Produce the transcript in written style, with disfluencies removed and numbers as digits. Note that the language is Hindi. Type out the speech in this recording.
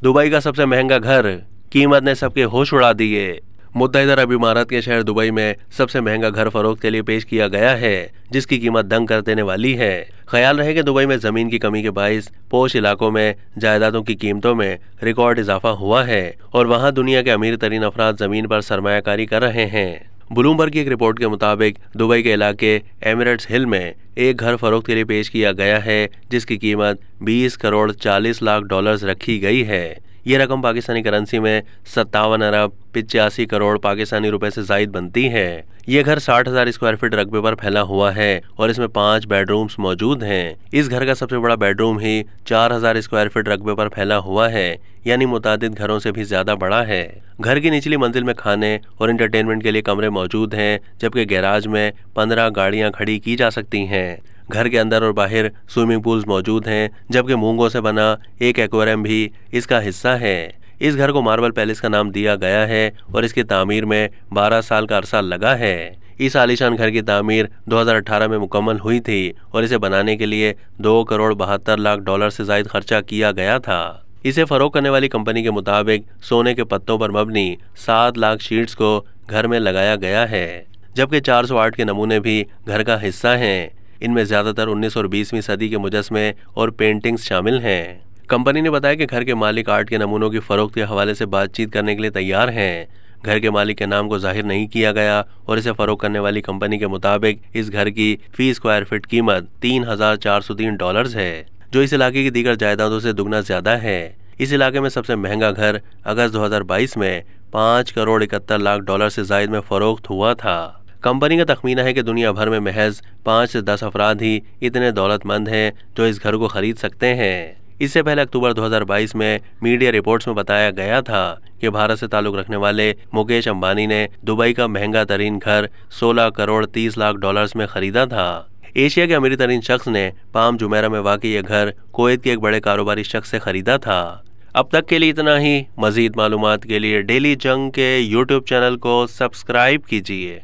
दुबई का सबसे महंगा घर, कीमत ने सबके होश उड़ा दिए। मुत्तहिदा अरब इमारात के शहर दुबई में सबसे महंगा घर फरोख्त के लिए पेश किया गया है, जिसकी कीमत दंग कर देने वाली है। ख्याल रहे कि दुबई में जमीन की कमी के बाइस पोश इलाकों में जायदादों की कीमतों में रिकॉर्ड इजाफा हुआ है और वहां दुनिया के अमीर तरीन अफराद जमीन पर सरमायाकारी कर रहे हैं। ब्लूमबर्ग की एक रिपोर्ट के मुताबिक दुबई के इलाके एमिरेट्स हिल में एक घर फरोख्त के लिए पेश किया गया है, जिसकी कीमत 20 करोड़ 40 लाख डॉलर्स रखी गई है। ये रकम पाकिस्तानी करेंसी में 57 अरब 85 करोड़ पाकिस्तानी रुपए से जायद बनती है। ये घर 60,000 स्क्वायर फीट रकबे पर फैला हुआ है और इसमें 5 बेडरूम्स मौजूद हैं। इस घर का सबसे बड़ा बेडरूम ही 4000 स्क्वायर फीट रकबे पर फैला हुआ है, यानी मुतादिद घरों से भी ज्यादा बड़ा है। घर की निचली मंजिल में खाने और इंटरटेनमेंट के लिए कमरे मौजूद हैं, जबकि गैराज में 15 गाड़ियां खड़ी की जा सकती हैं। घर के अंदर और बाहर स्विमिंग पूल्स मौजूद हैं, जबकि मूंगों से बना एक एक्वेरियम भी इसका हिस्सा है। इस घर को मार्बल पैलेस का नाम दिया गया है और इसकी तामीर में 12 साल का अरसा लगा है। इस आलीशान घर की तामीर 2018 में मुकम्मल हुई थी और इसे बनाने के लिए 2 करोड़ 72 लाख डॉलर से जायद खर्चा किया गया था। इसे फरोख्त करने वाली कंपनी के मुताबिक सोने के पत्तों पर मबनी 7 लाख शीट्स को घर में लगाया गया है, जबकि 408 के नमूने भी घर का हिस्सा हैं। इनमें ज्यादातर 19 और 20वीं सदी के मुजस्मे और पेंटिंग्स शामिल हैं। कंपनी ने बताया कि घर के मालिक आर्ट के नमूनों की फरोख्त के हवाले से बातचीत करने के लिए तैयार हैं। घर के मालिक के नाम को जाहिर नहीं किया गया और इसे फरोख्त करने वाली कंपनी के मुताबिक इस घर की फी स्क्वायर फीट कीमत 3,403 डॉलर्स है, जो इस इलाके की दीगर जायदादों से दुगना ज्यादा है। इस इलाके में सबसे महंगा घर अगस्त 2022 में 5 करोड़ 71 लाख डॉलर से जायद में फरोख्त हुआ था। कंपनी का तखमीना है कि दुनिया भर में महज 5 से 10 अफराद ही इतने दौलतमंद हैं जो इस घर को खरीद सकते हैं। इससे पहले अक्टूबर 2022 में मीडिया रिपोर्ट्स में बताया गया था कि भारत से ताल्लुक रखने वाले मुकेश अंबानी ने दुबई का महंगा तरीन घर 16 करोड़ 30 लाख डॉलर्स में खरीदा था। एशिया के अमीर तरीन शख्स ने पाम जुमेरा में वाक़ई ये घर कुवैत के एक बड़े कारोबारी शख्स से खरीदा था। अब तक के लिए इतना ही। मज़ीद मालूमात के लिए डेली जंग के यूट्यूब चैनल को सब्सक्राइब कीजिए।